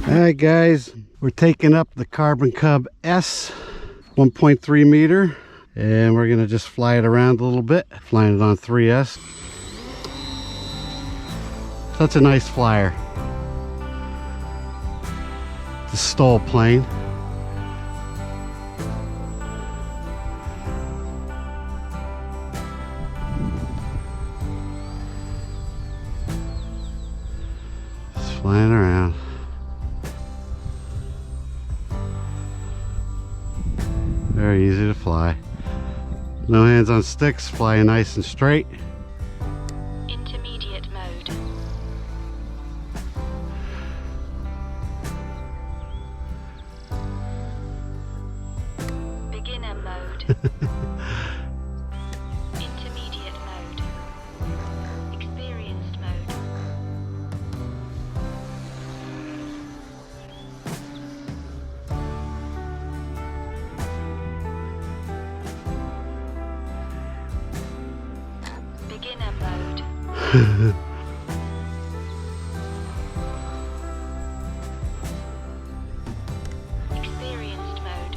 Alright guys, we're taking up the Carbon Cub S 1.3 meter and we're gonna just fly it around a little bit, flying it on 3S. Such a nice flyer. The STOL plane. Just flying around. Very easy to fly. No hands on sticks, flying nice and straight. Intermediate mode. Beginner mode. Intermediate mode. Experienced mode. Beginner mode. Experienced mode.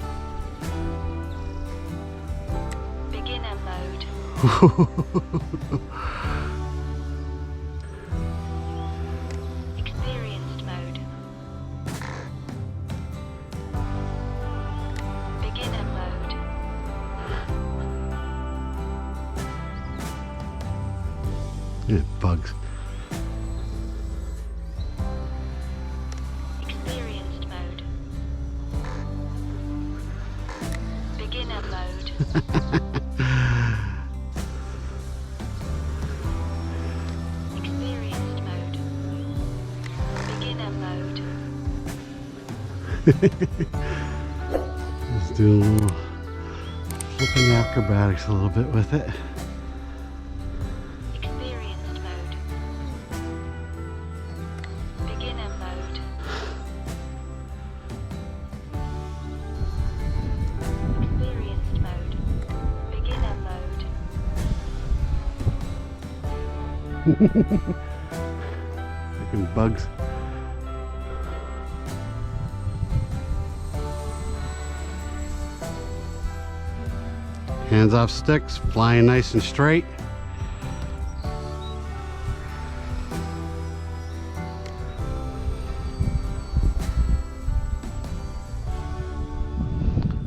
Beginner mode. Experienced mode. Beginner mode. Yeah, bugs. Experienced mode. Beginner mode. Experienced mode. Beginner mode. Let's do a little flipping acrobatics a little bit with it. Experienced mode. Beginner mode. Experienced mode. Beginner mode. Making bugs. Hands off sticks, flying nice and straight.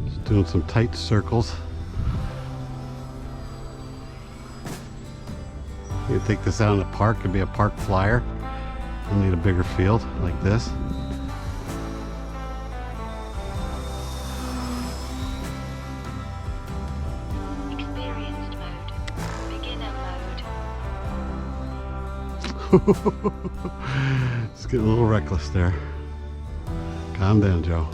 Just doing some tight circles. You can take this out in the park, it could be a park flyer. You'll need a bigger field like this. Experienced mode. Beginner mode. It's getting a little reckless there. Calm down, Joe.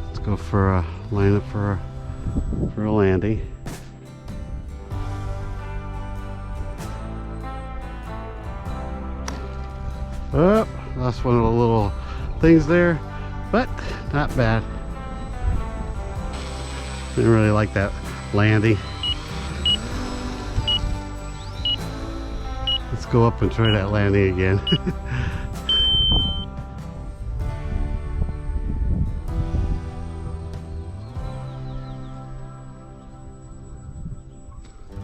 Let's go for a line up for a landing. Oh, lost one of the little things there, but not bad. Didn't really like that landing. Let's go up and try that landing again.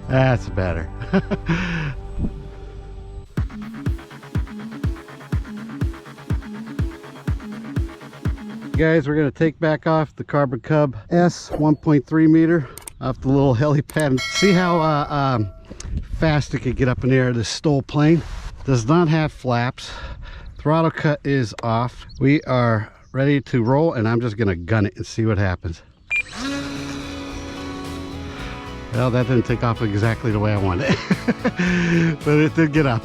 That's better. Guys, we're going to take back off the Carbon Cub S 1.3 meter off the little helipad and see how fast it could get up in the air. This STOL plane does not have flaps. Throttle cut is off. We are ready to roll, and I'm just going to gun it and see what happens. Well, that didn't take off exactly the way I wanted it, but it did get up.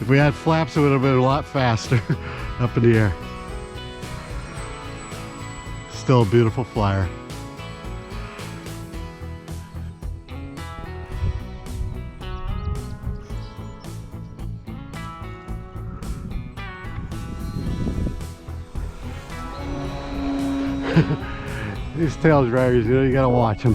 If we had flaps, it would have been a lot faster up in the air. Still a beautiful flyer. These tail draggers, you know, you gotta watch them.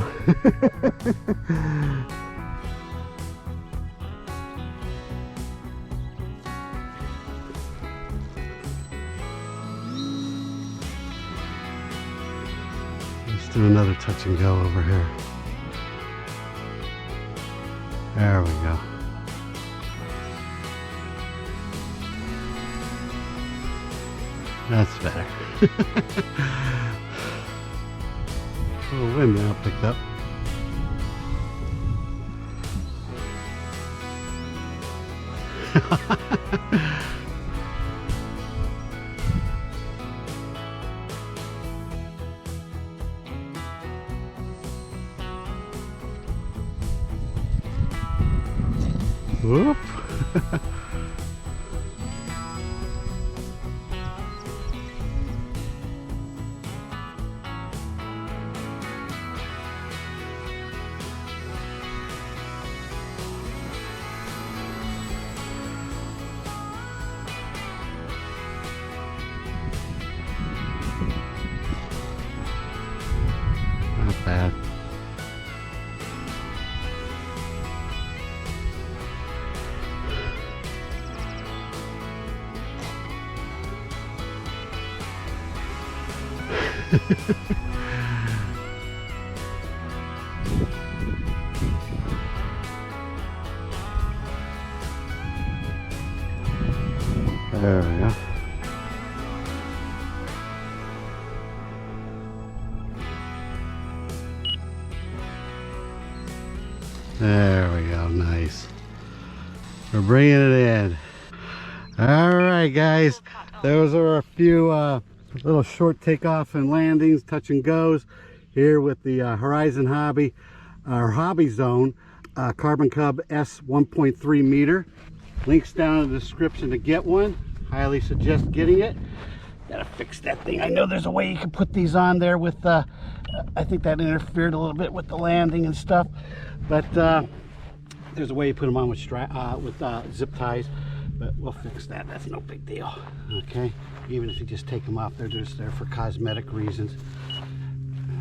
Let's do another touch and go over here. There we go. That's better. A little wind now picked up. Whoop. Not bad. There we go. There we go, nice. We're bringing it in. All right, guys, those are a few little short takeoff and landings, touch and goes here with the Horizon Hobby, our Hobby Zone Carbon Cub S 1.3 meter. Links down in the description to get one. Highly suggest getting it. Gotta fix that thing. I know there's a way you can put these on there with, I think that interfered a little bit with the landing and stuff, but there's a way you put them on with zip ties, but we'll fix that. That's no big deal. Okay, even if you just take them off, they're just there for cosmetic reasons.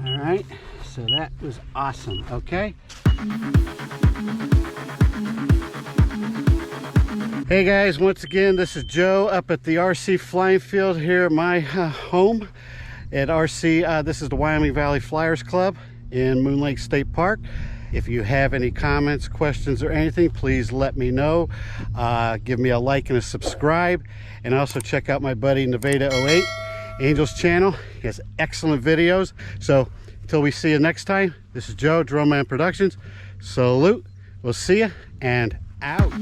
All right, so that was awesome. Okay. Hey guys, once again, this is Joe up at the RC Flying Field here at my home at RC. This is the Wyoming Valley Flyers Club in Moon Lake State Park. If you have any comments, questions, or anything, please let me know. Give me a like and a subscribe, and also check out my buddy Nevada 08 Angel's channel. He has excellent videos. So until we see you next time, this is Joe, Drone Man Productions. Salute. We'll see you, and out.